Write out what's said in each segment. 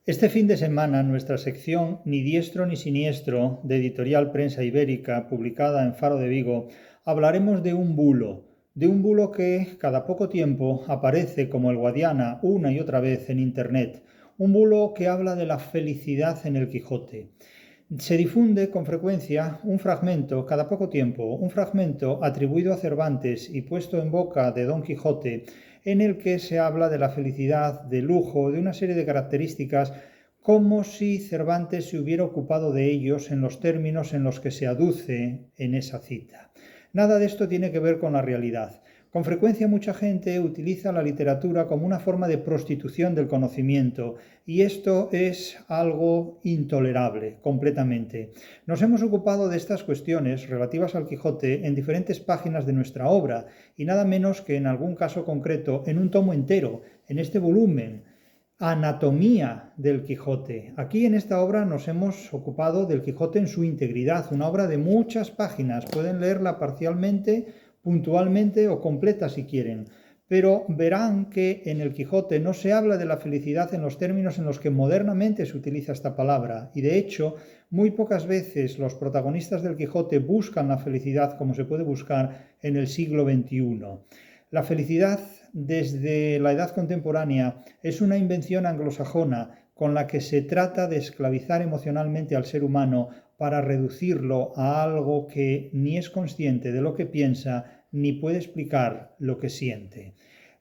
Este fin de semana, en nuestra sección Ni diestro ni siniestro de Editorial Prensa Ibérica, publicada en Faro de Vigo, hablaremos de un bulo que cada poco tiempo aparece como el Guadiana una y otra vez en Internet, un bulo que habla de la felicidad en el Quijote. Se difunde con frecuencia un fragmento, cada poco tiempo, un fragmento atribuido a Cervantes y puesto en boca de Don Quijote, en el que se habla de la felicidad, de lujo, de una serie de características, como si Cervantes se hubiera ocupado de ellos en los términos en los que se aduce en esa cita. Nada de esto tiene que ver con la realidad. Con frecuencia mucha gente utiliza la literatura como una forma de prostitución del conocimiento y esto es algo intolerable completamente. Nos hemos ocupado de estas cuestiones relativas al Quijote en diferentes páginas de nuestra obra y nada menos que en algún caso concreto en un tomo entero, en este volumen, Anatomía del Quijote. Aquí en esta obra nos hemos ocupado del Quijote en su integridad, una obra de muchas páginas. Pueden leerla parcialmente, puntualmente o completa si quieren. Pero verán que en el Quijote no se habla de la felicidad en los términos en los que modernamente se utiliza esta palabra. Y de hecho, muy pocas veces los protagonistas del Quijote buscan la felicidad como se puede buscar en el siglo XXI. La felicidad desde la edad contemporánea es una invención anglosajona con la que se trata de esclavizar emocionalmente al ser humano para reducirlo a algo que ni es consciente de lo que piensa ni puede explicar lo que siente.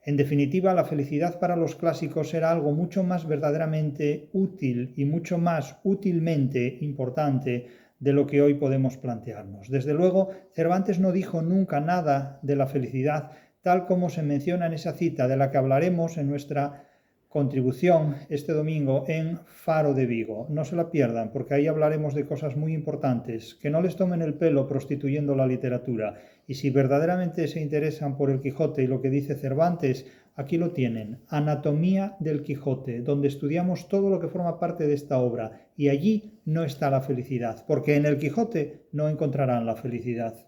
En definitiva, la felicidad para los clásicos era algo mucho más verdaderamente útil y mucho más útilmente importante de lo que hoy podemos plantearnos. Desde luego, Cervantes no dijo nunca nada de la felicidad tal como se menciona en esa cita de la que hablaremos en nuestra contribución este domingo en Faro de Vigo. No se la pierdan porque ahí hablaremos de cosas muy importantes, que no les tomen el pelo prostituyendo la literatura. Y si verdaderamente se interesan por el Quijote y lo que dice Cervantes, aquí lo tienen, Anatomía del Quijote, donde estudiamos todo lo que forma parte de esta obra. Y allí no está la felicidad, porque en el Quijote no encontrarán la felicidad.